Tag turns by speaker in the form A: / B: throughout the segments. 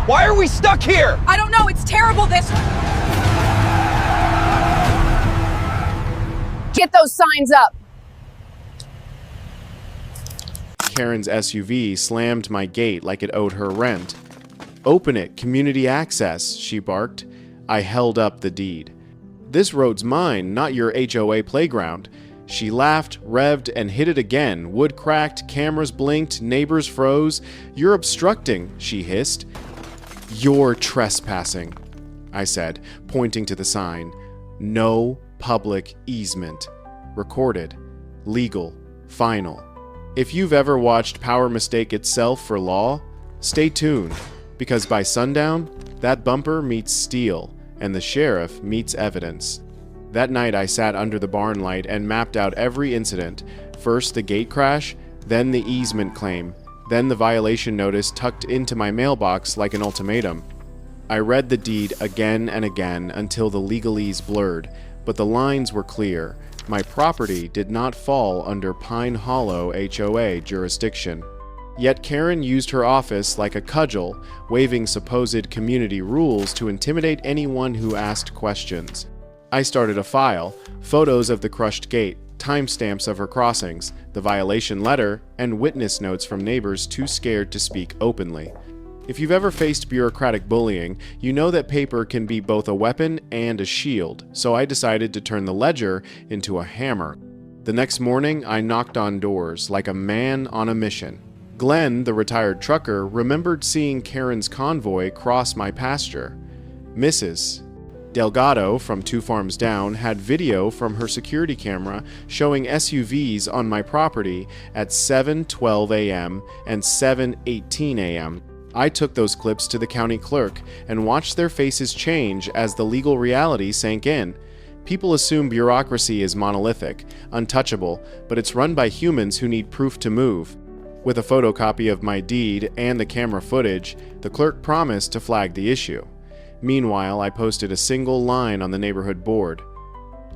A: Why are we stuck here?
B: I don't know, it's terrible this... Get those signs up!
C: Karen's SUV slammed my gate like it owed her rent. "Open it, community access," she barked. I held up the deed. "This road's mine, not your HOA playground." She laughed, revved, and hit it again. Wood cracked, cameras blinked, neighbors froze. "You're obstructing," she hissed. "You're trespassing," I said, pointing to the sign. "No public easement. Recorded. Legal. Final." If you've ever watched power mistake itself for law, stay tuned, because by sundown, that bumper meets steel, and the sheriff meets evidence. That night I sat under the barn light and mapped out every incident. First the gate crash, then the easement claim, then the violation notice tucked into my mailbox like an ultimatum. I read the deed again and again until the legalese blurred, but the lines were clear. My property did not fall under Pine Hollow HOA jurisdiction. Yet Karen used her office like a cudgel, waving supposed community rules to intimidate anyone who asked questions. I started a file, photos of the crushed gate, timestamps of her crossings, the violation letter, and witness notes from neighbors too scared to speak openly. If you've ever faced bureaucratic bullying, you know that paper can be both a weapon and a shield, so I decided to turn the ledger into a hammer. The next morning, I knocked on doors like a man on a mission. Glenn, the retired trucker, remembered seeing Karen's convoy cross my pasture. Mrs. Delgado from 2 farms down had video from her security camera showing SUVs on my property at 7:12 a.m. and 7:18 a.m. I took those clips to the county clerk and watched their faces change as the legal reality sank in. People assume bureaucracy is monolithic, untouchable, but it's run by humans who need proof to move. With a photocopy of my deed and the camera footage, the clerk promised to flag the issue. Meanwhile, I posted a single line on the neighborhood board.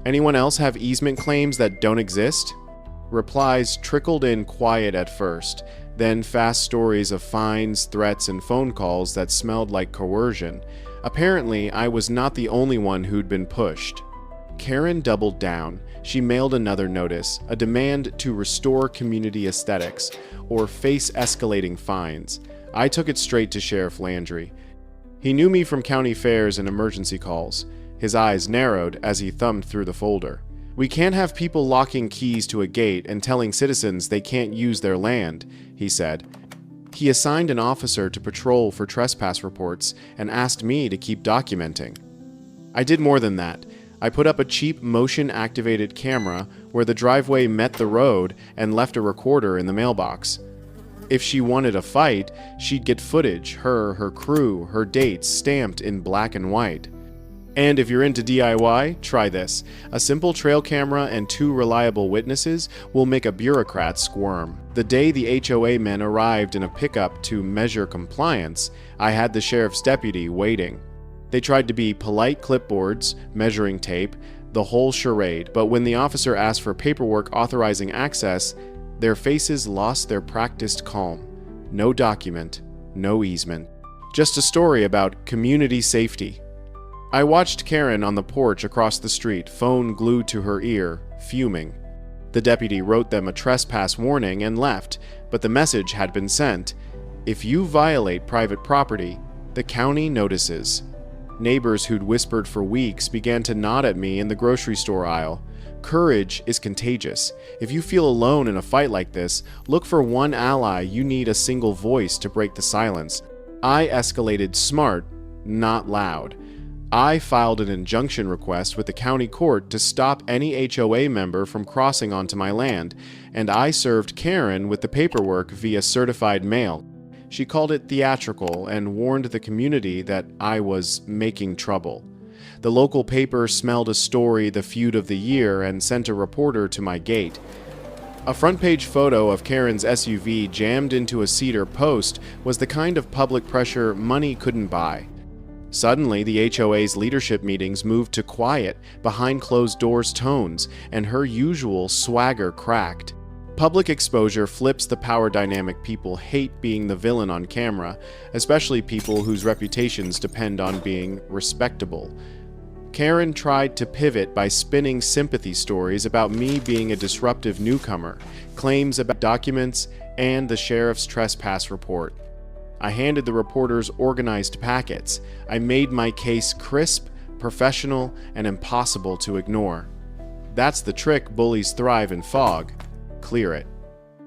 C: "Anyone else have easement claims that don't exist?" Replies trickled in quiet at first, then fast stories of fines, threats, and phone calls that smelled like coercion. Apparently, I was not the only one who'd been pushed. Karen doubled down. She mailed another notice, a demand to restore community aesthetics, or face escalating fines. I took it straight to Sheriff Landry. He knew me from county fairs and emergency calls. His eyes narrowed as he thumbed through the folder. "We can't have people locking keys to a gate and telling citizens they can't use their land," he said. He assigned an officer to patrol for trespass reports and asked me to keep documenting. I did more than that. I put up a cheap motion-activated camera where the driveway met the road and left a recorder in the mailbox. If she wanted a fight, she'd get footage, her crew, her dates stamped in black and white. And if you're into DIY, try this. A simple trail camera and 2 reliable witnesses will make a bureaucrat squirm. The day the HOA men arrived in a pickup to measure compliance, I had the sheriff's deputy waiting. They tried to be polite clipboards, measuring tape, the whole charade, but when the officer asked for paperwork authorizing access, their faces lost their practiced calm. No document, no easement. Just a story about community safety. I watched Karen on the porch across the street, phone glued to her ear, fuming. The deputy wrote them a trespass warning and left, but the message had been sent. If you violate private property, the county notices. Neighbors who'd whispered for weeks began to nod at me in the grocery store aisle. Courage is contagious. If you feel alone in a fight like this, look for one ally. You need a single voice to break the silence. I escalated smart, not loud. I filed an injunction request with the county court to stop any HOA member from crossing onto my land, and I served Karen with the paperwork via certified mail. She called it theatrical and warned the community that I was making trouble. The local paper smelled a story, the feud of the year, and sent a reporter to my gate. A front-page photo of Karen's SUV jammed into a cedar post was the kind of public pressure money couldn't buy. Suddenly, the HOA's leadership meetings moved to quiet, behind-closed-doors tones, and her usual swagger cracked. Public exposure flips the power dynamic. People hate being the villain on camera, especially people whose reputations depend on being respectable. Karen tried to pivot by spinning sympathy stories about me being a disruptive newcomer, claims about documents, and the sheriff's trespass report. I handed the reporters organized packets. I made my case crisp, professional, and impossible to ignore. That's the trick. Bullies thrive in fog. Clear it.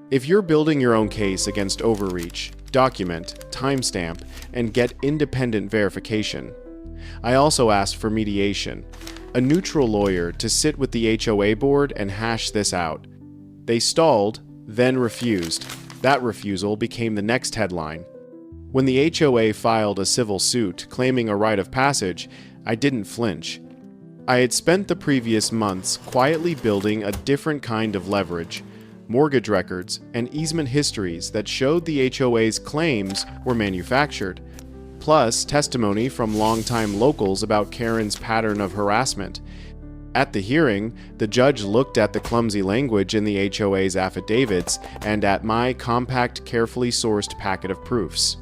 C: If you're building your own case against overreach, document, timestamp, and get independent verification. I also asked for mediation, a neutral lawyer to sit with the HOA board and hash this out. They stalled, then refused. That refusal became the next headline. When the HOA filed a civil suit claiming a rite of passage, I didn't flinch. I had spent the previous months quietly building a different kind of leverage, mortgage records, and easement histories that showed the HOA's claims were manufactured, plus testimony from longtime locals about Karen's pattern of harassment. At the hearing, the judge looked at the clumsy language in the HOA's affidavits and at my compact, carefully sourced packet of proofs.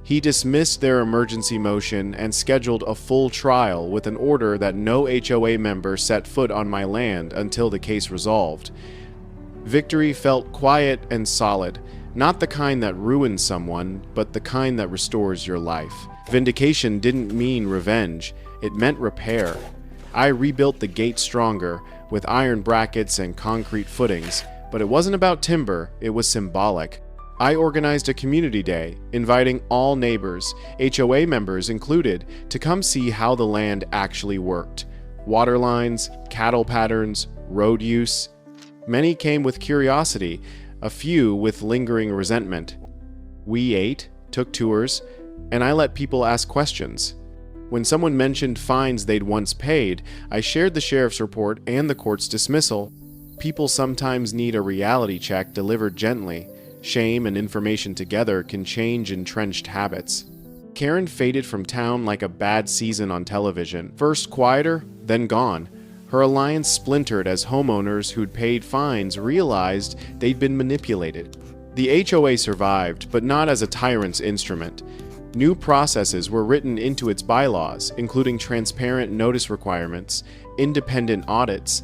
C: He dismissed their emergency motion and scheduled a full trial with an order that no HOA member set foot on my land until the case resolved. Victory felt quiet and solid, not the kind that ruins someone, but the kind that restores your life. Vindication didn't mean revenge, it meant repair. I rebuilt the gate stronger, with iron brackets and concrete footings, but it wasn't about timber, it was symbolic. I organized a community day, inviting all neighbors, HOA members included, to come see how the land actually worked. Water lines, cattle patterns, road use. Many came with curiosity, a few with lingering resentment. We ate, took tours, and I let people ask questions. When someone mentioned fines they'd once paid, I shared the sheriff's report and the court's dismissal. People sometimes need a reality check delivered gently. Shame and information together can change entrenched habits. Karen faded from town like a bad season on television. First quieter, then gone. Her alliance splintered as homeowners who'd paid fines realized they'd been manipulated. The HOA survived, but not as a tyrant's instrument. New processes were written into its bylaws, including transparent notice requirements, independent audits,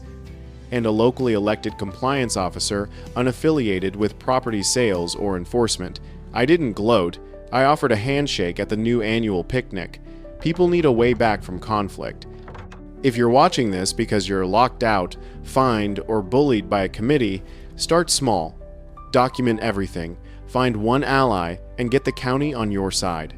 C: and a locally elected compliance officer unaffiliated with property sales or enforcement. I didn't gloat. I offered a handshake at the new annual picnic. People need a way back from conflict. If you're watching this because you're locked out, fined, or bullied by a committee, start small. Document everything. Find one ally and get the county on your side.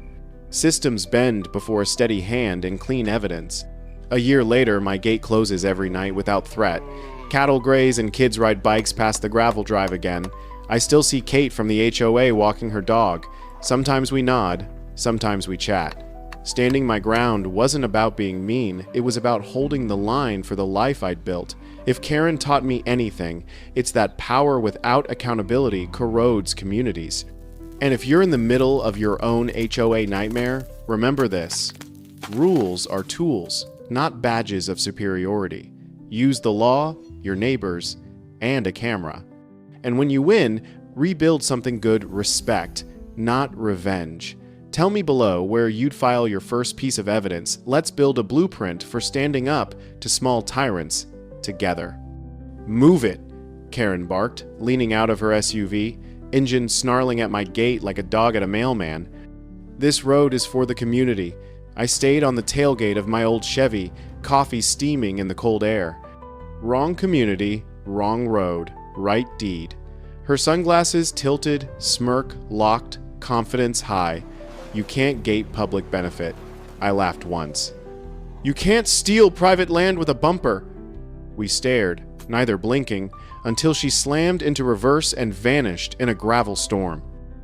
C: Systems bend before a steady hand and clean evidence. A year later, my gate closes every night without threat. Cattle graze and kids ride bikes past the gravel drive again. I still see Kate from the HOA walking her dog. Sometimes we nod, sometimes we chat. Standing my ground wasn't about being mean, it was about holding the line for the life I'd built. If Karen taught me anything, it's that power without accountability corrodes communities. And if you're in the middle of your own HOA nightmare, remember this. Rules are tools, not badges of superiority. Use the law, your neighbors, and a camera. And when you win, rebuild something good. Respect, not revenge. Tell me below where you'd file your first piece of evidence. Let's build a blueprint for standing up to small tyrants together. Move it, Karen barked, leaning out of her SUV, engine snarling at my gate like a dog at a mailman. This road is for the community. I stayed on the tailgate of my old Chevy, coffee steaming in the cold air. Wrong community, wrong road, right deed. Her sunglasses tilted, smirk locked, confidence high. You can't gate public benefit. I laughed once. You can't steal private land with a bumper. We stared, neither blinking, until she slammed into reverse and vanished in a gravel storm.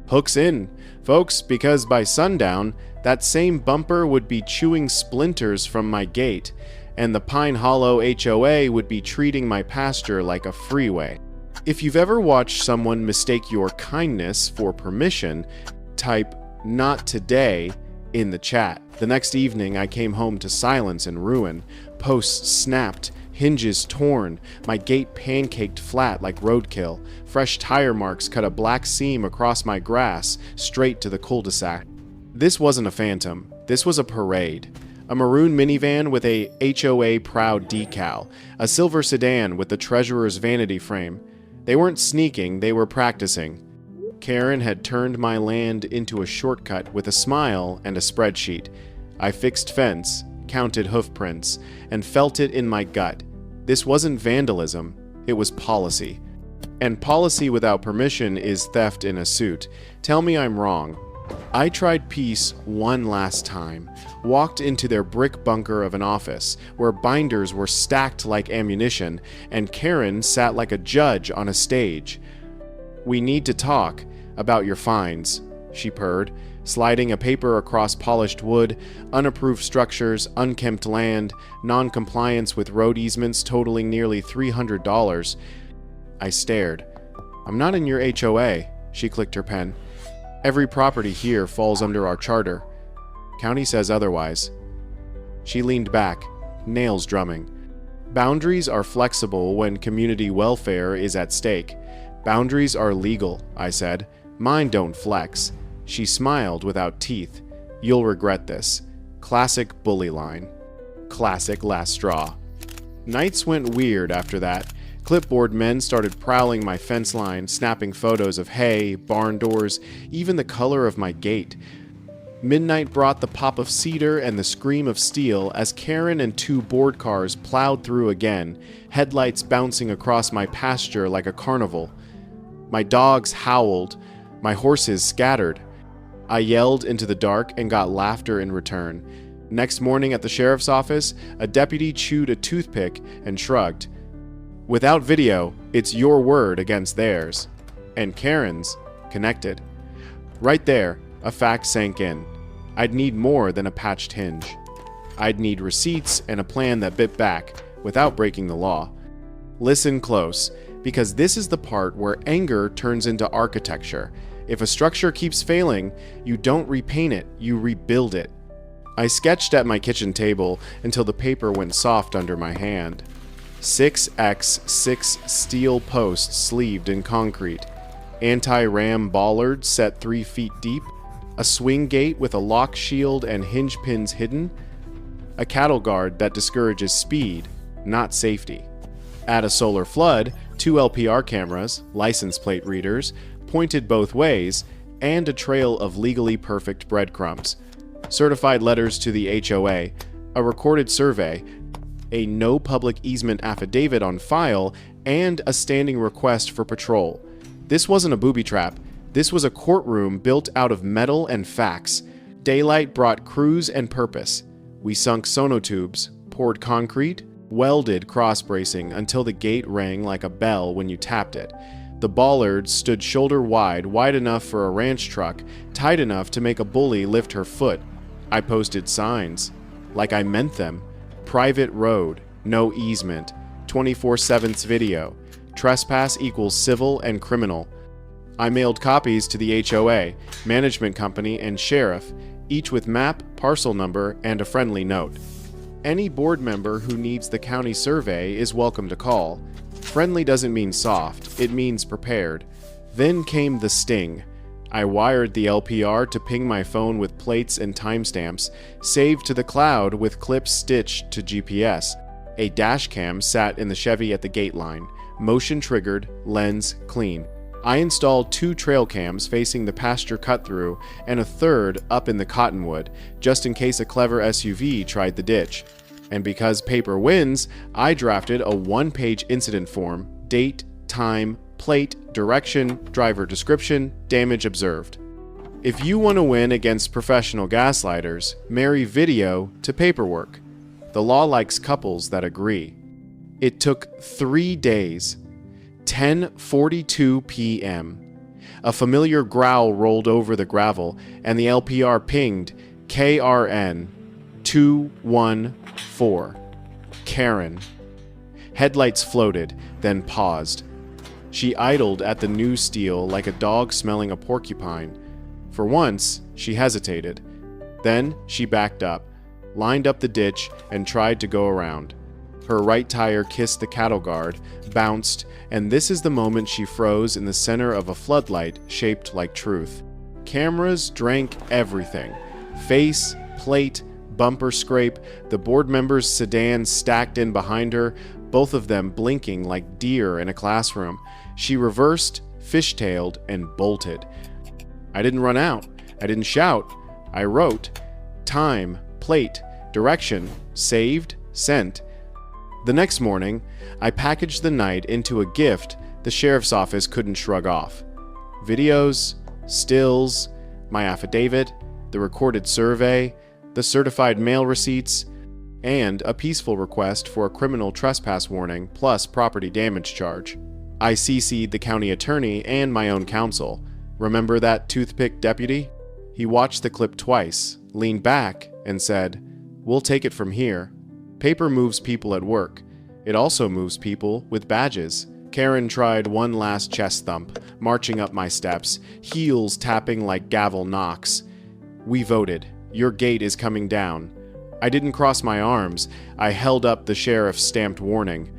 C: Hooks in, folks, because by sundown, that same bumper would be chewing splinters from my gate, and the Pine Hollow HOA would be treating my pasture like a freeway. If you've ever watched someone mistake your kindness for permission, type "not today" in the chat. The next evening, I came home to silence and ruin. Posts snapped, hinges torn, my gate pancaked flat like roadkill. Fresh tire marks cut a black seam across my grass, straight to the cul-de-sac. This wasn't a phantom. This was a parade. A maroon minivan with a HOA Proud decal, a silver sedan with the treasurer's vanity frame. They weren't sneaking, they were practicing. Karen had turned my land into a shortcut with a smile and a spreadsheet. I fixed fence, counted hoofprints, and felt it in my gut. This wasn't vandalism, it was policy. And policy without permission is theft in a suit. Tell me I'm wrong. I tried peace one last time, walked into their brick bunker of an office, where binders were stacked like ammunition, and Karen sat like a judge on a stage. "We need to talk about your fines," she purred, sliding a paper across polished wood, unapproved structures, unkempt land, non-compliance with road easements totaling nearly $300. I stared. "I'm not in your HOA," she clicked her pen. "Every property here falls under our charter. County says otherwise." She leaned back, nails drumming. "Boundaries are flexible when community welfare is at stake. Boundaries are legal," I said. "Mine don't flex." She smiled without teeth. "You'll regret this." Classic bully line. Classic last straw. Nights went weird after that. Clipboard men started prowling my fence line, snapping photos of hay, barn doors, even the color of my gate. Midnight brought the pop of cedar and the scream of steel as Karen and two board cars plowed through again, headlights bouncing across my pasture like a carnival. My dogs howled, my horses scattered. I yelled into the dark and got laughter in return. Next morning at the sheriff's office, a deputy chewed a toothpick and shrugged. "Without video, it's your word against theirs." And Karen's connected. Right there, a fact sank in. I'd need more than a patched hinge. I'd need receipts and a plan that bit back, without breaking the law. Listen close, because this is the part where anger turns into architecture. If a structure keeps failing, you don't repaint it, you rebuild it. I sketched at my kitchen table until the paper went soft under my hand. 6x6 steel posts sleeved in concrete, anti-ram bollards set 3 feet deep, a swing gate with a lock shield and hinge pins hidden, a cattle guard that discourages speed, not safety. At a solar flood, 2 LPR cameras, license plate readers, pointed both ways, and a trail of legally perfect breadcrumbs. Certified letters to the HOA, a recorded survey, a no public easement affidavit on file, and a standing request for patrol. This wasn't a booby trap. This was a courtroom built out of metal and facts. Daylight brought crews and purpose. We sunk sonotubes, poured concrete, welded cross-bracing until the gate rang like a bell when you tapped it. The bollards stood shoulder wide, wide enough for a ranch truck, tight enough to make a bully lift her foot. I posted signs, like I meant them. Private road, no easement, 24/7 video, trespass equals civil and criminal. I mailed copies to the HOA, management company, and sheriff, each with map, parcel number, and a friendly note. Any board member who needs the county survey is welcome to call. Friendly doesn't mean soft, it means prepared. Then came the sting. I wired the LPR to ping my phone with plates and timestamps, saved to the cloud with clips stitched to GPS. A dash cam sat in the Chevy at the gate line, motion triggered, lens clean. I installed 2 trail cams facing the pasture cut-through and a third up in the cottonwood, just in case a clever SUV tried the ditch. And because paper wins, I drafted a 1-page incident form, date, time, plate, direction, driver description, damage observed. If you want to win against professional gaslighters, marry video to paperwork. The law likes couples that agree. It took 3 days. 10:42 p.m. A familiar growl rolled over the gravel, and the LPR pinged KRN 214. Karen. Headlights floated, then paused. She idled at the new steel like a dog smelling a porcupine. For once, she hesitated. Then she backed up, lined up the ditch, and tried to go around. Her right tire kissed the cattle guard, bounced, and this is the moment she froze in the center of a floodlight shaped like truth. Cameras drank everything. Face, plate, bumper scrape, the board members' sedan stacked in behind her, both of them blinking like deer in a classroom. She reversed, fishtailed, and bolted. I didn't run out. I didn't shout. I wrote. Time, plate, direction, saved, sent. The next morning, I packaged the night into a gift the sheriff's office couldn't shrug off. Videos, stills, my affidavit, the recorded survey, the certified mail receipts, and a peaceful request for a criminal trespass warning plus property damage charge. I CC'd the county attorney and my own counsel. Remember that toothpick deputy? He watched the clip twice, leaned back, and said, "We'll take it from here. Paper moves people at work. It also moves people with badges." Karen tried one last chest thump, marching up my steps, heels tapping like gavel knocks. "We voted. Your gate is coming down." I didn't cross my arms. I held up the sheriff's stamped warning.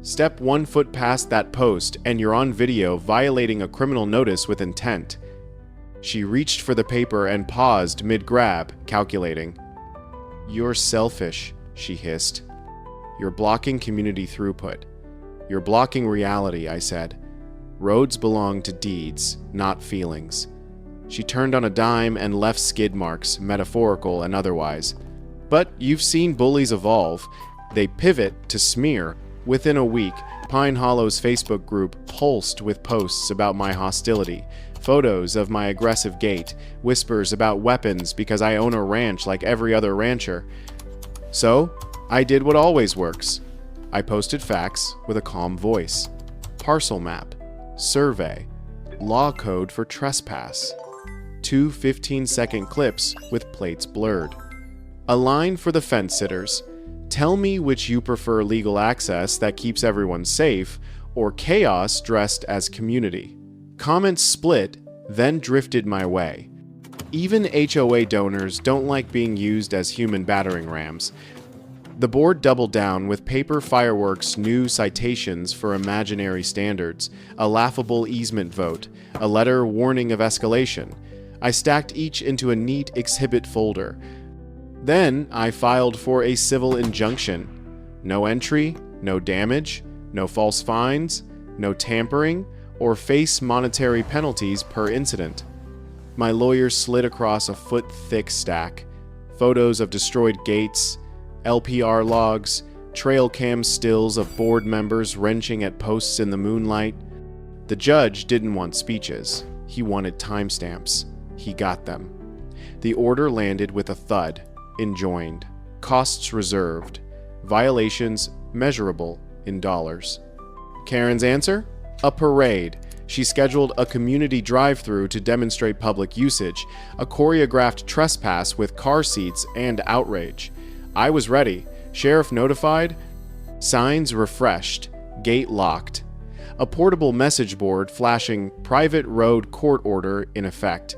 C: "Step 1 foot past that post and you're on video violating a criminal notice with intent." She reached for the paper and paused mid-grab, calculating. "You're selfish," she hissed. "You're blocking community throughput. You're blocking reality," I said. "Roads belong to deeds, not feelings." She turned on a dime and left skid marks, metaphorical and otherwise. But you've seen bullies evolve. They pivot to smear. Within a week, Pine Hollow's Facebook group pulsed with posts about my hostility, photos of my aggressive gait, whispers about weapons because I own a ranch like every other rancher. So, I did what always works. I posted facts with a calm voice. Parcel map, survey, law code for trespass. 2 15-second clips with plates blurred. A line for the fence sitters. Tell me which you prefer: legal access that keeps everyone safe, or chaos dressed as community. Comments split, then drifted my way. Even HOA donors don't like being used as human battering rams. The board doubled down with paper fireworks, new citations for imaginary standards, a laughable easement vote, a letter warning of escalation. I stacked each into a neat exhibit folder. Then I filed for a civil injunction. No entry, no damage, no false fines, no tampering, or face monetary penalties per incident. My lawyer slid across a foot-thick stack. Photos of destroyed gates, LPR logs, trail cam stills of board members wrenching at posts in the moonlight. The judge didn't want speeches. He wanted timestamps. He got them. The order landed with a thud. Enjoined. Costs reserved. Violations measurable in dollars. Karen's answer? A parade. She scheduled a community drive-through to demonstrate public usage, a choreographed trespass with car seats and outrage. I was ready. Sheriff notified. Signs refreshed. Gate locked. A portable message board flashing private road court order in effect.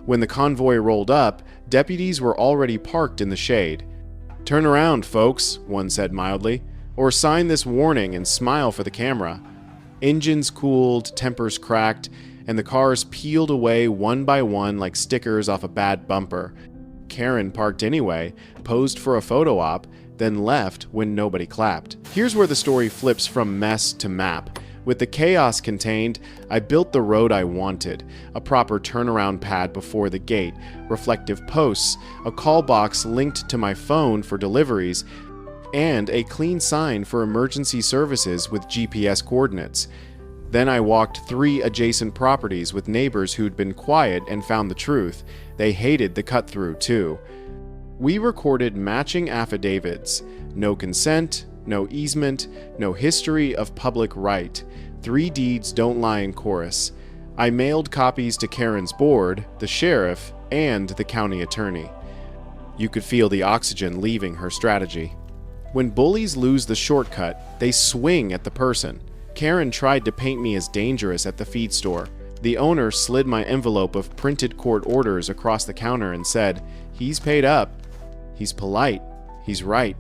C: When the convoy rolled up, deputies were already parked in the shade. "Turn around, folks," one said mildly, "or sign this warning and smile for the camera." Engines cooled, tempers cracked, and the cars peeled away one by one like stickers off a bad bumper. Karen parked anyway, posed for a photo op, then left when nobody clapped. Here's where the story flips from mess to map. With the chaos contained, I built the road I wanted, a proper turnaround pad before the gate, reflective posts, a call box linked to my phone for deliveries, and a clean sign for emergency services with GPS coordinates. Then I walked 3 adjacent properties with neighbors who'd been quiet and found the truth. They hated the cut-through, too. We recorded matching affidavits. No consent, no easement, no history of public right. 3 deeds don't lie in chorus. I mailed copies to Karen's board, the sheriff, and the county attorney. You could feel the oxygen leaving her strategy. When bullies lose the shortcut, they swing at the person. Karen tried to paint me as dangerous at the feed store. The owner slid my envelope of printed court orders across the counter and said, "He's paid up. He's polite. He's right."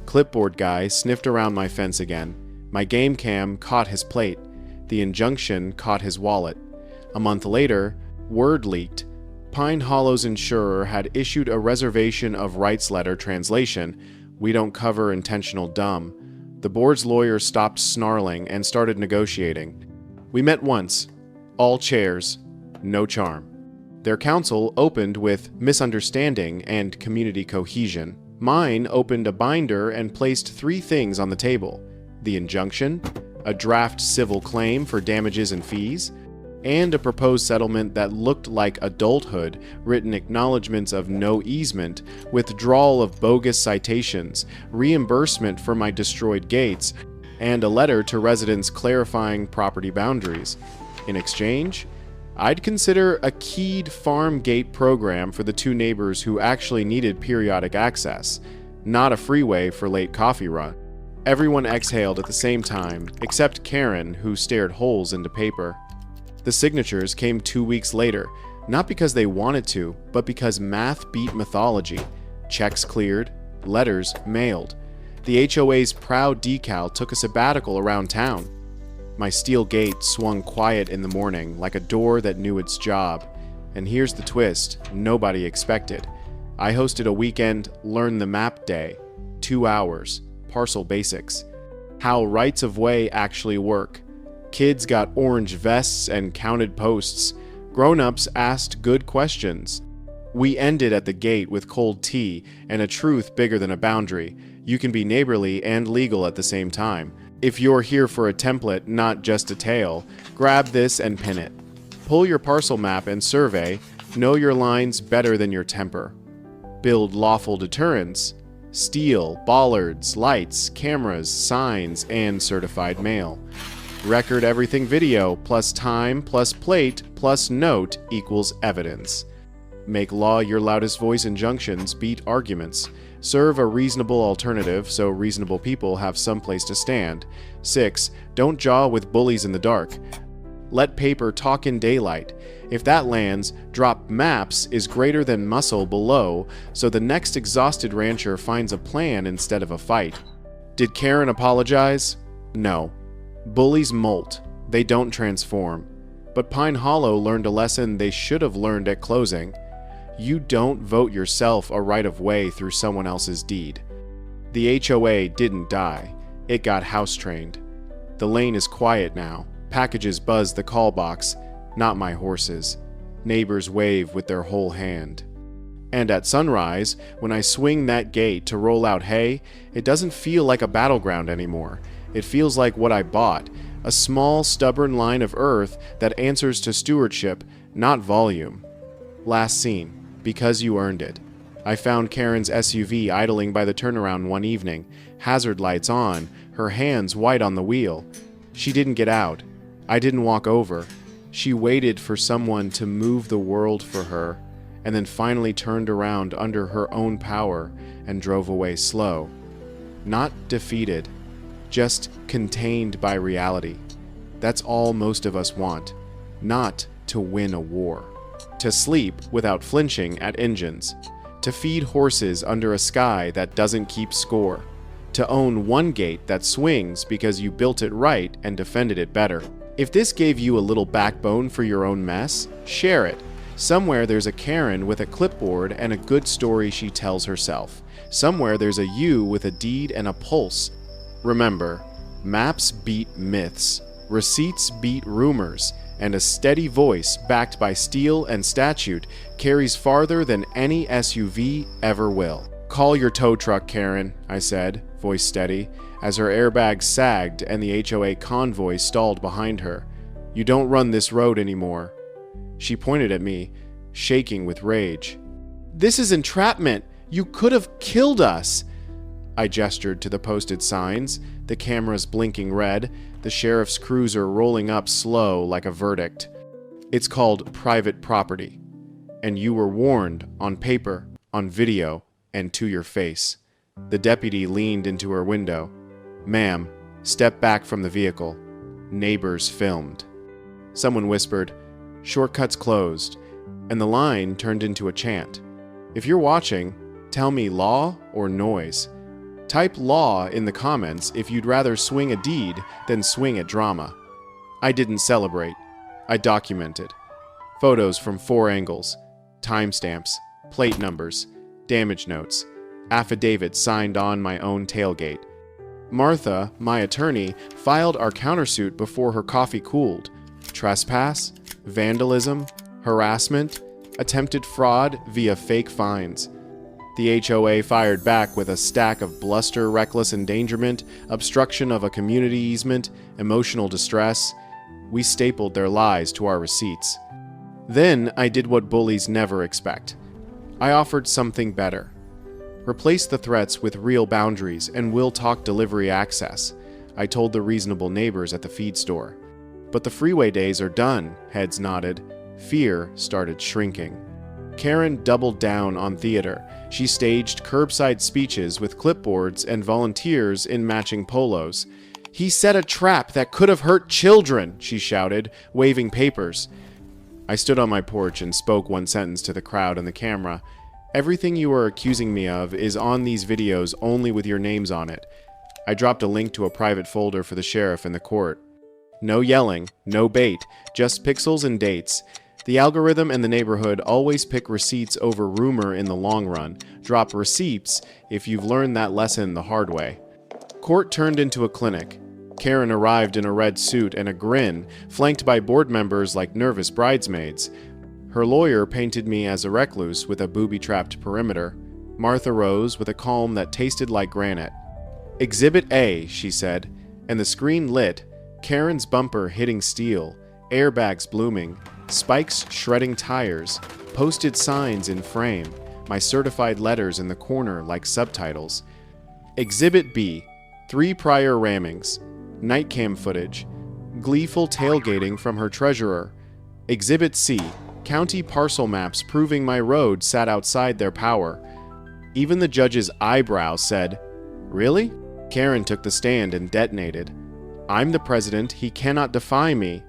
C: Clipboard guy sniffed around my fence again. My game cam caught his plate. The injunction caught his wallet. A month later, word leaked. Pine Hollow's insurer had issued a reservation of rights letter translation. We don't cover intentional dumb. The board's lawyer stopped snarling and started negotiating. We met once. All chairs. No charm. Their counsel opened with misunderstanding and community cohesion. Mine opened a binder and placed 3 things on the table: the injunction, a draft civil claim for damages and fees, and a proposed settlement that looked like adulthood, written acknowledgments of no easement, withdrawal of bogus citations, reimbursement for my destroyed gates, and a letter to residents clarifying property boundaries. In exchange, I'd consider a keyed farm gate program for the 2 neighbors who actually needed periodic access, not a freeway for late coffee run. Everyone exhaled at the same time, except Karen, who stared holes into paper. The signatures came 2 weeks later, not because they wanted to, but because math beat mythology. Checks cleared, letters mailed. The HOA's proud decal took a sabbatical around town. My steel gate swung quiet in the morning, like a door that knew its job. And here's the twist nobody expected. I hosted a weekend Learn the Map Day. 2 hours. Parcel basics. How rights of way actually work. Kids got orange vests and counted posts. Grown-ups asked good questions. We ended at the gate with cold tea and a truth bigger than a boundary. You can be neighborly and legal at the same time. If you're here for a template, not just a tale, grab this and pin it. Pull your parcel map and survey. Know your lines better than your temper. Build lawful deterrence. Steel, bollards, lights, cameras, signs, and certified mail. Record everything video plus time plus plate plus note equals evidence. Make law your loudest voice injunctions beat arguments. Serve a reasonable alternative so reasonable people have some place to stand. 6. Don't jaw with bullies in the dark. Let paper talk in daylight. If that lands, drop maps is greater than muscle below, so the next exhausted rancher finds a plan instead of a fight. Did Karen apologize? No. Bullies molt. They don't transform. But Pine Hollow learned a lesson they should have learned at closing. You don't vote yourself a right of way through someone else's deed. The HOA didn't die. It got house-trained. The lane is quiet now. Packages buzz the call box, not my horses. Neighbors wave with their whole hand. And at sunrise, when I swing that gate to roll out hay, it doesn't feel like a battleground anymore. It feels like what I bought, a small, stubborn line of earth that answers to stewardship, not volume. Last scene, because you earned it. I found Karen's SUV idling by the turnaround one evening, hazard lights on, her hands white on the wheel. She didn't get out. I didn't walk over. She waited for someone to move the world for her, and then finally turned around under her own power and drove away slow. Not defeated, just contained by reality. That's all most of us want, not to win a war. To sleep without flinching at engines. To feed horses under a sky that doesn't keep score. To own one gate that swings because you built it right and defended it better. If this gave you a little backbone for your own mess, share it. Somewhere there's a Karen with a clipboard and a good story she tells herself. Somewhere there's a you with a deed and a pulse. Remember, maps beat myths, receipts beat rumors, and a steady voice backed by steel and statute carries farther than any SUV ever will. Call your tow truck, Karen, I said, voice steady, as her airbag sagged and the HOA convoy stalled behind her. You don't run this road anymore. She pointed at me, shaking with rage. This is entrapment. You could have killed us. I gestured to the posted signs, the cameras blinking red, the sheriff's cruiser rolling up slow like a verdict. It's called private property. And you were warned on paper, on video, and to your face. The deputy leaned into her window. Ma'am, step back from the vehicle. Neighbors filmed. Someone whispered, shortcuts closed, and the line turned into a chant. If you're watching, tell me law or noise. Type law in the comments if you'd rather swing a deed than swing at drama. I didn't celebrate. I documented. Photos from 4 angles, timestamps, plate numbers, damage notes, affidavit signed on my own tailgate. Martha, my attorney, filed our countersuit before her coffee cooled. Trespass, vandalism, harassment, attempted fraud via fake fines. The HOA fired back with a stack of bluster, reckless endangerment, obstruction of a community easement, emotional distress. We stapled their lies to our receipts. Then I did what bullies never expect. I offered something better. Replace the threats with real boundaries and we'll talk delivery access, I told the reasonable neighbors at the feed store. But the freeway days are done, heads nodded. Fear started shrinking. Karen doubled down on theater. She staged curbside speeches with clipboards and volunteers in matching polos. "He set a trap that could have hurt children," she shouted, waving papers. I stood on my porch and spoke one sentence to the crowd and the camera. "Everything you are accusing me of is on these videos only with your names on it." I dropped a link to a private folder for the sheriff and the court. No yelling, no bait, just pixels and dates. The algorithm and the neighborhood always pick receipts over rumor in the long run. Drop receipts if you've learned that lesson the hard way. Court turned into a clinic. Karen arrived in a red suit and a grin, flanked by board members like nervous bridesmaids. Her lawyer painted me as a recluse with a booby-trapped perimeter. Martha rose with a calm that tasted like granite. "Exhibit A," she said, and the screen lit, Karen's bumper hitting steel, airbags blooming, spikes shredding tires, posted signs in frame, my certified letters in the corner like subtitles. Exhibit B, 3 prior rammings, night cam footage, gleeful tailgating from her treasurer. Exhibit C, county parcel maps proving my road sat outside their power. Even the judge's eyebrow said, "Really?" Karen took the stand and detonated. "I'm the president, he cannot defy me."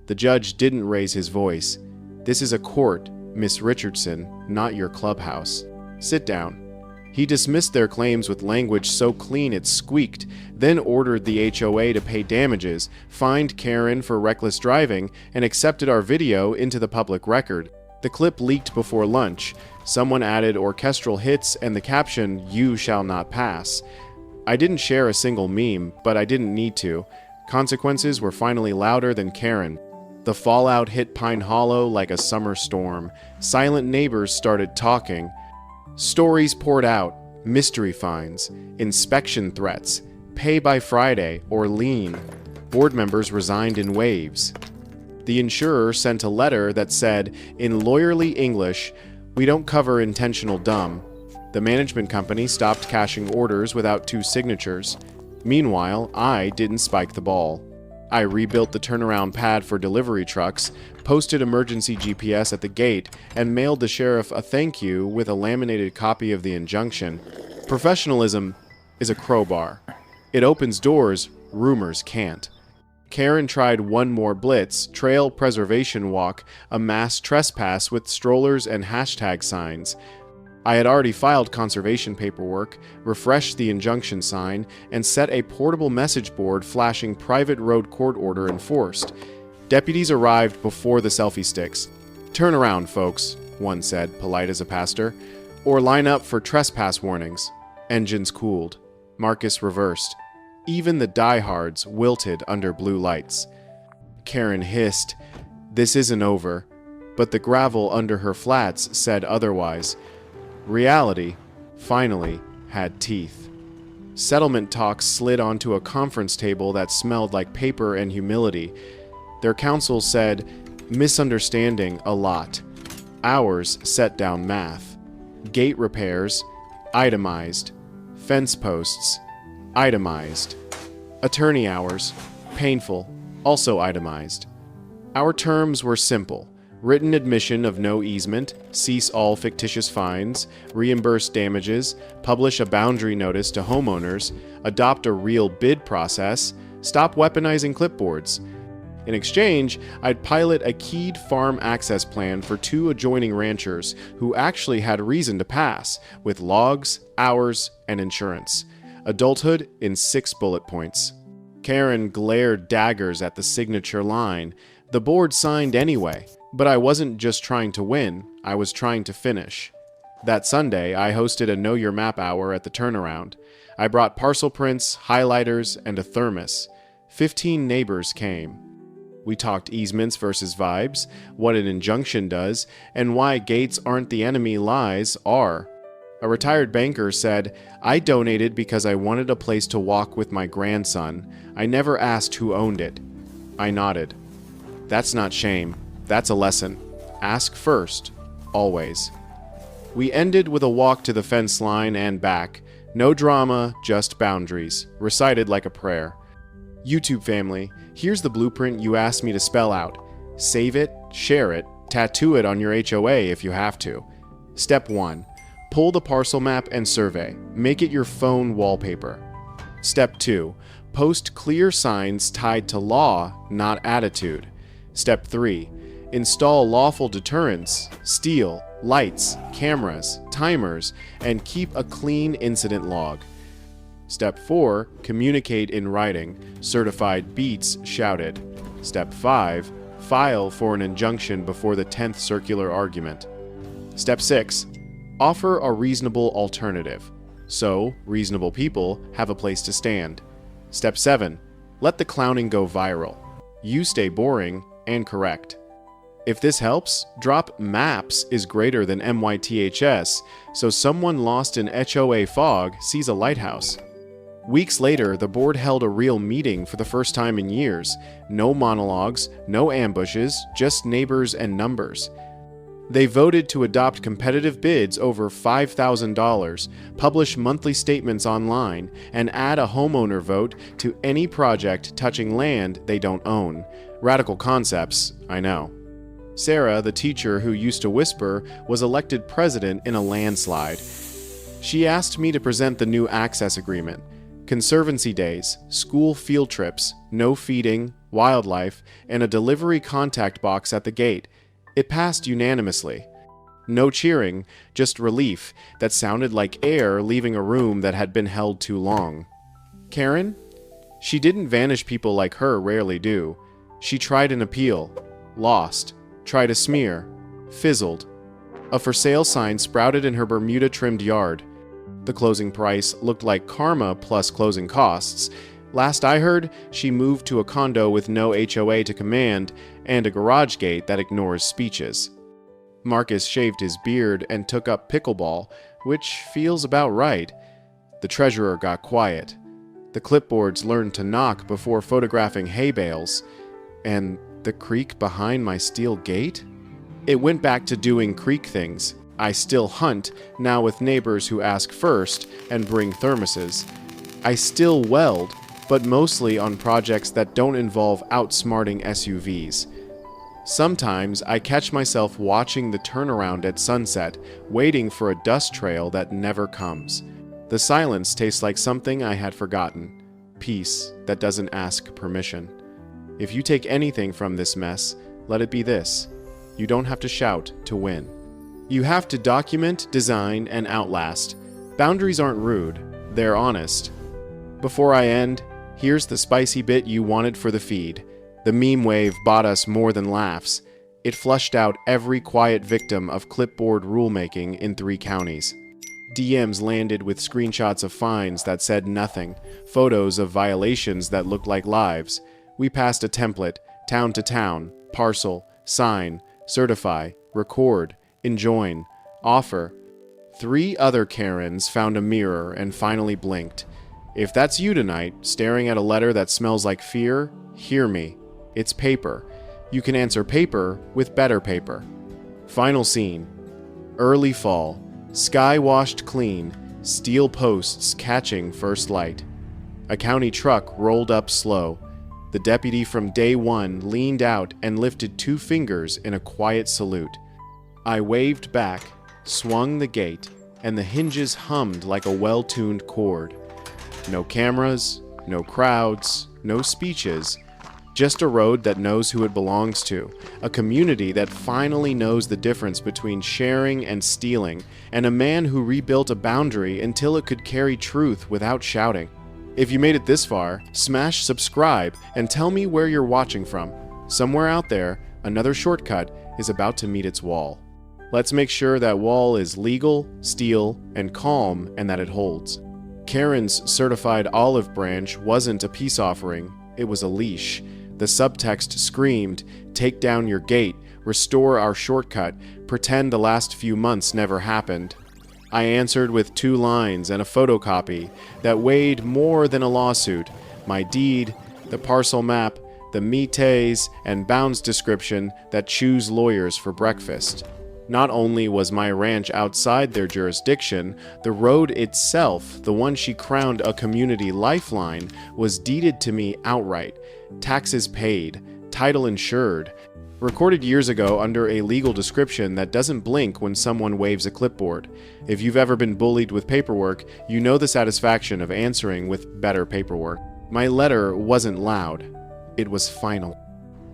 C: The judge didn't raise his voice. "This is a court, Miss Richardson, not your clubhouse. Sit down." He dismissed their claims with language so clean it squeaked, then ordered the HOA to pay damages, fined Karen for reckless driving, and accepted our video into the public record. The clip leaked before lunch. Someone added orchestral hits and the caption, "You shall not pass." I didn't share a single meme, but I didn't need to. Consequences were finally louder than Karen. The fallout hit Pine Hollow like a summer storm. Silent neighbors started talking. Stories poured out, mystery fines, inspection threats, pay by Friday or lien. Board members resigned in waves. The insurer sent a letter that said, in lawyerly English, "We don't cover intentional dumb." The management company stopped cashing orders without 2 signatures. Meanwhile, I didn't spike the ball. I rebuilt the turnaround pad for delivery trucks, posted emergency GPS at the gate, and mailed the sheriff a thank you with a laminated copy of the injunction. Professionalism is a crowbar. It opens doors rumors can't. Karen tried one more blitz, trail preservation walk, a mass trespass with strollers and hashtag signs. I had already filed conservation paperwork, refreshed the injunction sign, and set a portable message board flashing private road court order enforced. Deputies arrived before the selfie sticks. "Turn around, folks," one said, polite as a pastor, "or line up for trespass warnings." Engines cooled. Marcus reversed. Even the diehards wilted under blue lights. Karen hissed, "This isn't over," but the gravel under her flats said otherwise. Reality, finally, had teeth. Settlement talks slid onto a conference table that smelled like paper and humility. Their counsel said, "Misunderstanding a lot." Ours set down math. Gate repairs, itemized. Fence posts, itemized. Attorney hours, painful, also itemized. Our terms were simple. Written admission of no easement, cease all fictitious fines, reimburse damages, publish a boundary notice to homeowners, adopt a real bid process, stop weaponizing clipboards. In exchange, I'd pilot a keyed farm access plan for 2 adjoining ranchers who actually had reason to pass, with logs, hours, and insurance. Adulthood in 6 bullet points. Karen glared daggers at the signature line. The board signed anyway, but I wasn't just trying to win, I was trying to finish. That Sunday, I hosted a Know Your Map hour at the turnaround. I brought parcel prints, highlighters, and a thermos. 15 neighbors came. We talked easements versus vibes, what an injunction does, and why gates aren't the enemy, lies are. A retired banker said, "I donated because I wanted a place to walk with my grandson. I never asked who owned it." I nodded. That's not shame. That's a lesson. Ask first. Always. We ended with a walk to the fence line and back. No drama, just boundaries, recited like a prayer. YouTube family, here's the blueprint you asked me to spell out. Save it, share it, tattoo it on your HOA if you have to. Step 1. Pull the parcel map and survey. Make it your phone wallpaper. Step 2. Post clear signs tied to law, not attitude. Step 3. Install lawful deterrents, steel, lights, cameras, timers, and keep a clean incident log. Step 4. Communicate in writing. Certified beats shouted. Step 5. File for an injunction before the 10th circular argument. Step 6. Offer a reasonable alternative. So, reasonable people have a place to stand. Step 7. Let the clowning go viral. You stay boring and correct. If this helps, drop MAPS is greater than MYTHS, so someone lost in HOA fog sees a lighthouse. Weeks later, the board held a real meeting for the first time in years. No monologues, no ambushes, just neighbors and numbers. They voted to adopt competitive bids over $5,000, publish monthly statements online, and add a homeowner vote to any project touching land they don't own. Radical concepts, I know. Sarah, the teacher who used to whisper, was elected president in a landslide. She asked me to present the new access agreement. Conservancy days, school field trips, no feeding, wildlife, and a delivery contact box at the gate. It passed unanimously. No cheering, just relief that sounded like air leaving a room that had been held too long. Karen? She didn't vanish, people like her rarely do. She tried an appeal, lost, tried a smear, fizzled. A for sale sign sprouted in her Bermuda-trimmed yard. The closing price looked like karma plus closing costs. Last I heard, she moved to a condo with no HOA to command and a garage gate that ignores speeches. Marcus shaved his beard and took up pickleball, which feels about right. The treasurer got quiet. The clipboards learned to knock before photographing hay bales. And the creek behind my steel gate? It went back to doing creek things. I still hunt, now with neighbors who ask first and bring thermoses. I still weld, but mostly on projects that don't involve outsmarting SUVs. Sometimes I catch myself watching the turnaround at sunset, waiting for a dust trail that never comes. The silence tastes like something I had forgotten. Peace that doesn't ask permission. If you take anything from this mess, let it be this. You don't have to shout to win. You have to document, design, and outlast. Boundaries aren't rude, they're honest. Before I end, here's the spicy bit you wanted for the feed. The meme wave bought us more than laughs. It flushed out every quiet victim of clipboard rulemaking in 3 counties. DMs landed with screenshots of fines that said nothing, photos of violations that looked like lives. We passed a template, town to town, parcel, sign, certify, record, enjoin, offer. 3 other Karens found a mirror and finally blinked. If that's you tonight, staring at a letter that smells like fear, hear me. It's paper. You can answer paper with better paper. Final scene. Early fall. Sky washed clean. Steel posts catching first light. A county truck rolled up slow. The deputy from day one leaned out and lifted 2 fingers in a quiet salute. I waved back, swung the gate, and the hinges hummed like a well-tuned chord. No cameras, no crowds, no speeches, Just a road that knows who it belongs to, a community that finally knows the difference between sharing and stealing, and a man who rebuilt a boundary until it could carry truth without shouting. If you made it this far, smash subscribe and tell me where you're watching from. Somewhere out there, another shortcut is about to meet its wall. Let's make sure that wall is legal, steel, and calm, and that it holds. Karen's certified olive branch wasn't a peace offering, it was a leash. The subtext screamed, "Take down your gate, restore our shortcut, pretend the last few months never happened." I answered with 2 lines and a photocopy that weighed more than a lawsuit. My deed, the parcel map, the mites and bounds description that choose lawyers for breakfast. Not only was my ranch outside their jurisdiction, the road itself, the one she crowned a community lifeline, was deeded to me outright. Taxes paid, title insured, recorded years ago under a legal description that doesn't blink when someone waves a clipboard. If you've ever been bullied with paperwork, you know the satisfaction of answering with better paperwork. My letter wasn't loud. It was final.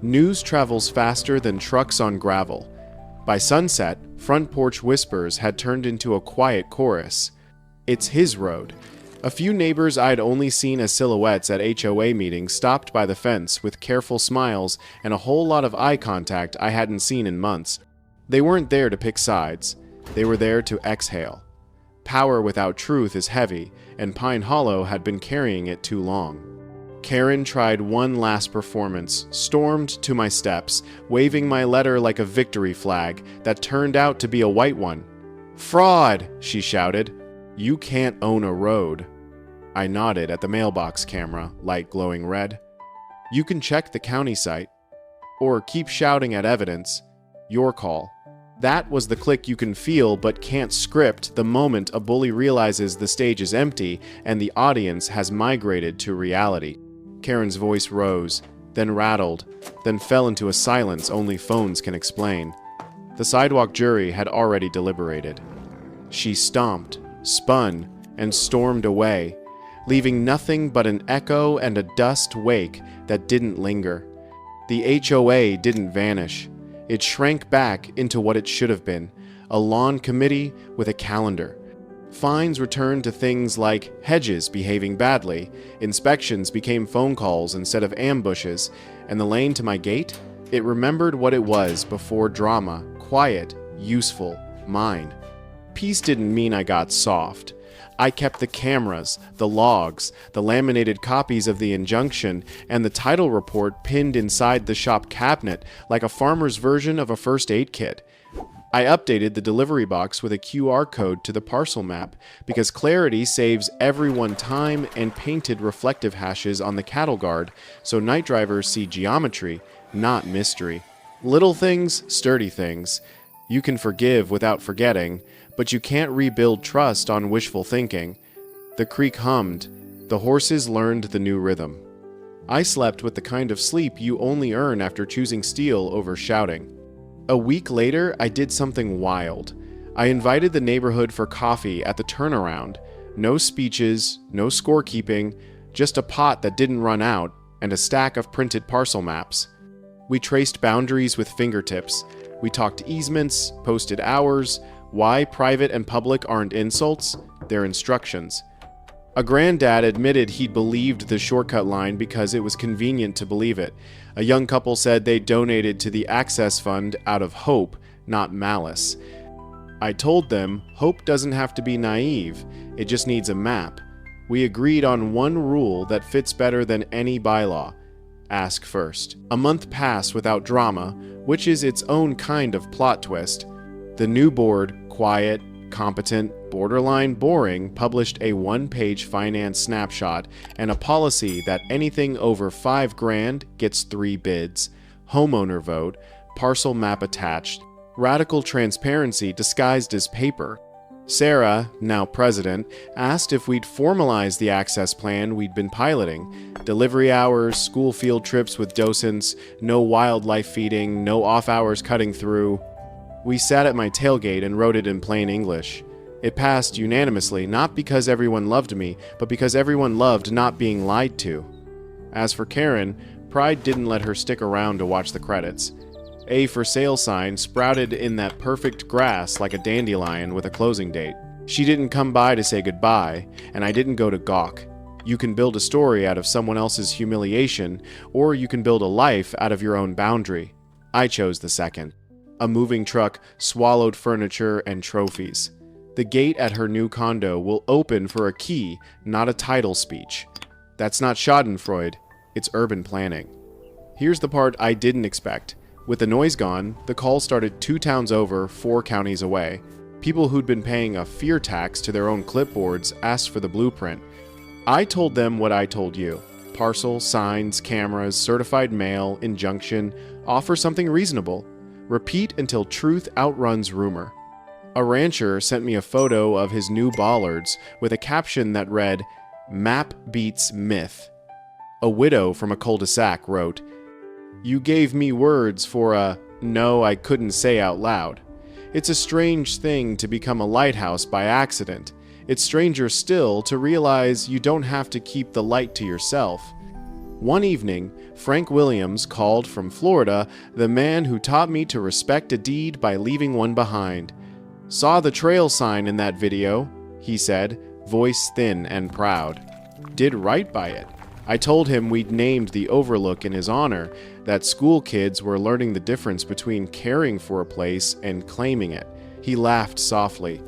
C: News travels faster than trucks on gravel. By sunset, front porch whispers had turned into a quiet chorus. It's his road. A few neighbors I'd only seen as silhouettes at HOA meetings stopped by the fence with careful smiles and a whole lot of eye contact I hadn't seen in months. They weren't there to pick sides. They were there to exhale. Power without truth is heavy, and Pine Hollow had been carrying it too long. Karen tried one last performance, stormed to my steps, waving my letter like a victory flag that turned out to be a white one. "Fraud!" she shouted. "You can't own a road." I nodded at the mailbox camera, light glowing red. "You can check the county site. Or keep shouting at evidence. Your call." That was the click you can feel but can't script the moment a bully realizes the stage is empty and the audience has migrated to reality. Karen's voice rose, then rattled, then fell into a silence only phones can explain. The sidewalk jury had already deliberated. She stomped, spun, and stormed away, leaving nothing but an echo and a dust wake that didn't linger. The HOA didn't vanish. It shrank back into what it should have been, a lawn committee with a calendar. Fines returned to things like hedges behaving badly, inspections became phone calls instead of ambushes, and the lane to my gate? It remembered what it was before drama, quiet, useful, mine. Peace didn't mean I got soft. I kept the cameras, the logs, the laminated copies of the injunction, and the title report pinned inside the shop cabinet like a farmer's version of a first aid kit. I updated the delivery box with a QR code to the parcel map because clarity saves everyone time, and painted reflective hashes on the cattle guard so night drivers see geometry, not mystery. Little things, sturdy things. You can forgive without forgetting, but you can't rebuild trust on wishful thinking. The creek hummed. The horses learned the new rhythm. I slept with the kind of sleep you only earn after choosing steel over shouting. A week later, I did something wild. I invited the neighborhood for coffee at the turnaround. No speeches, no scorekeeping, just a pot that didn't run out and a stack of printed parcel maps. We traced boundaries with fingertips. We talked easements, posted hours, why private and public aren't insults, they're instructions. A granddad admitted he'd believed the shortcut line because it was convenient to believe it. A young couple said they donated to the Access Fund out of hope, not malice. I told them hope doesn't have to be naive, it just needs a map. We agreed on one rule that fits better than any bylaw. Ask first. A month passed without drama, which is its own kind of plot twist. The new board, quiet, competent, borderline boring, published a one-page finance snapshot and a policy that anything over $5,000 gets 3 bids, homeowner vote, parcel map attached, radical transparency disguised as paper. Sarah, now president, asked if we'd formalize the access plan we'd been piloting. Delivery hours, school field trips with docents, no wildlife feeding, no off-hours cutting through. We sat at my tailgate and wrote it in plain English. It passed unanimously, not because everyone loved me, but because everyone loved not being lied to. As for Karen, pride didn't let her stick around to watch the credits. A for sale sign sprouted in that perfect grass like a dandelion with a closing date. She didn't come by to say goodbye, and I didn't go to gawk. You can build a story out of someone else's humiliation, or you can build a life out of your own boundary. I chose the second. A moving truck swallowed furniture and trophies. The gate at her new condo will open for a key, not a title speech. That's not Schadenfreude, it's urban planning. Here's the part I didn't expect. With the noise gone, the call started 2 towns over, 4 counties away. People who'd been paying a fear tax to their own clipboards asked for the blueprint. I told them what I told you. Parcel, signs, cameras, certified mail, injunction, offer something reasonable. Repeat until truth outruns rumor. A rancher sent me a photo of his new bollards with a caption that read, "Map beats myth." A widow from a cul-de-sac wrote, "You gave me words for a no I couldn't say out loud. It's a strange thing to become a lighthouse by accident. It's stranger still to realize you don't have to keep the light to yourself." One evening, Frank Williams called from Florida, the man who taught me to respect a deed by leaving one behind. "Saw the trail sign in that video," he said, voice thin and proud. "Did right by it." I told him we'd named the overlook in his honor, that school kids were learning the difference between caring for a place and claiming it. He laughed softly.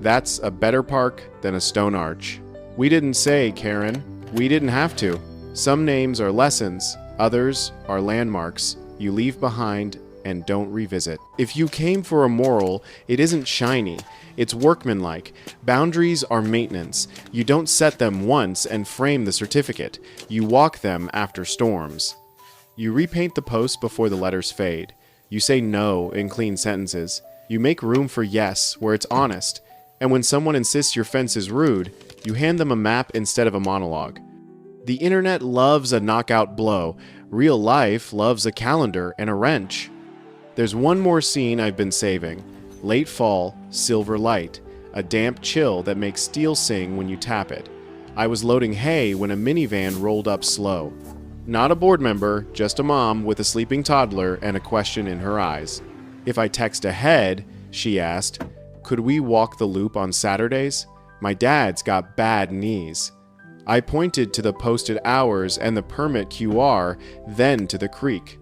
C: "That's a better park than a stone arch." We didn't say, Karen. We didn't have to. Some names are lessons, others are landmarks you leave behind and don't revisit. If you came for a moral, it isn't shiny. It's workmanlike. Boundaries are maintenance. You don't set them once and frame the certificate. You walk them after storms. You repaint the post before the letters fade. You say no in clean sentences. You make room for yes where it's honest. And when someone insists your fence is rude, you hand them a map instead of a monologue. The internet loves a knockout blow. Real life loves a calendar and a wrench. There's one more scene I've been saving. Late fall, silver light, a damp chill that makes steel sing when you tap it. I was loading hay when a minivan rolled up slow. Not a board member, just a mom with a sleeping toddler and a question in her eyes. If I text ahead, she asked, could we walk the loop on Saturdays? My dad's got bad knees. I pointed to the posted hours and the permit QR, then to the creek.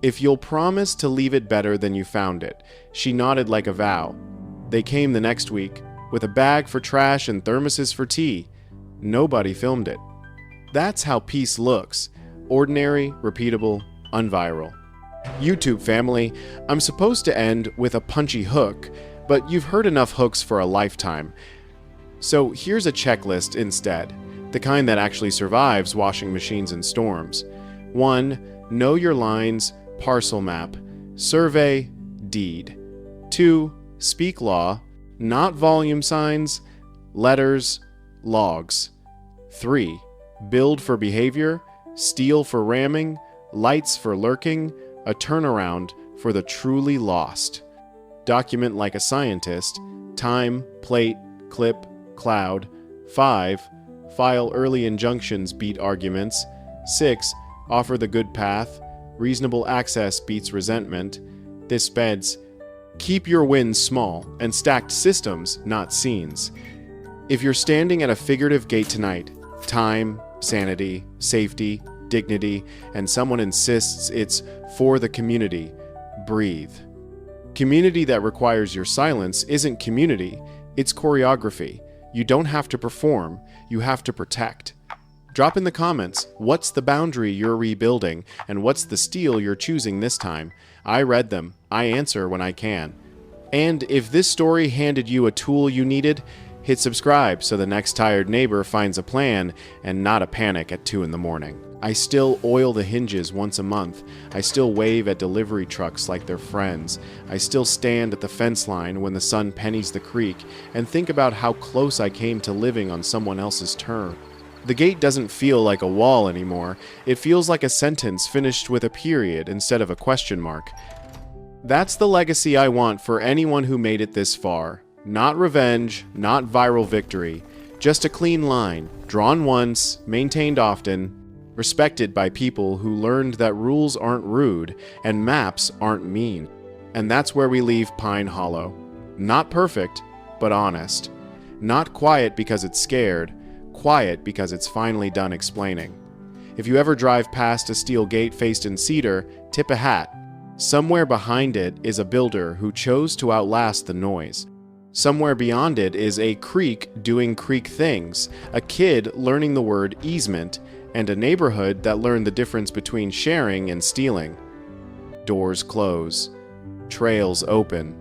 C: If you'll promise to leave it better than you found it, she nodded like a vow. They came the next week, with a bag for trash and thermoses for tea. Nobody filmed it. That's how peace looks. Ordinary, repeatable, unviral. YouTube family, I'm supposed to end with a punchy hook, but you've heard enough hooks for a lifetime. So here's a checklist instead, the kind that actually survives washing machines and storms. 1. Know your lines, parcel map, survey, deed. 2. Speak law, not volume signs, letters, logs. 3. Build for behavior, steel for ramming, lights for lurking, a turnaround for the truly lost. Document like a scientist, time, plate, clip, cloud. 5. File early injunctions beat arguments. 6. Offer the good path. Reasonable access beats resentment. This speds. Keep your wins small and stacked systems, not scenes. If you're standing at a figurative gate tonight, time, sanity, safety, dignity, and someone insists it's for the community, breathe. Community that requires your silence isn't community, it's choreography. You don't have to perform, you have to protect. Drop in the comments, what's the boundary you're rebuilding, and what's the steel you're choosing this time? I read them. I answer when I can. And if this story handed you a tool you needed, hit subscribe so the next tired neighbor finds a plan and not a panic at 2 in the morning. I still oil the hinges once a month. I still wave at delivery trucks like they're friends. I still stand at the fence line when the sun pennies the creek and think about how close I came to living on someone else's turf. The gate doesn't feel like a wall anymore. It feels like a sentence finished with a period instead of a question mark. That's the legacy I want for anyone who made it this far. Not revenge, not viral victory. Just a clean line, drawn once, maintained often, respected by people who learned that rules aren't rude and maps aren't mean. And that's where we leave Pine Hollow. Not perfect, but honest. Not quiet because it's scared, quiet because it's finally done explaining. If you ever drive past a steel gate faced in cedar, tip a hat. Somewhere behind it is a builder who chose to outlast the noise. Somewhere beyond it is a creek doing creek things, a kid learning the word easement, and a neighborhood that learned the difference between sharing and stealing. Doors close. Trails open.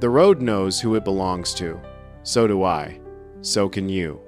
C: The road knows who it belongs to. So do I. So can you.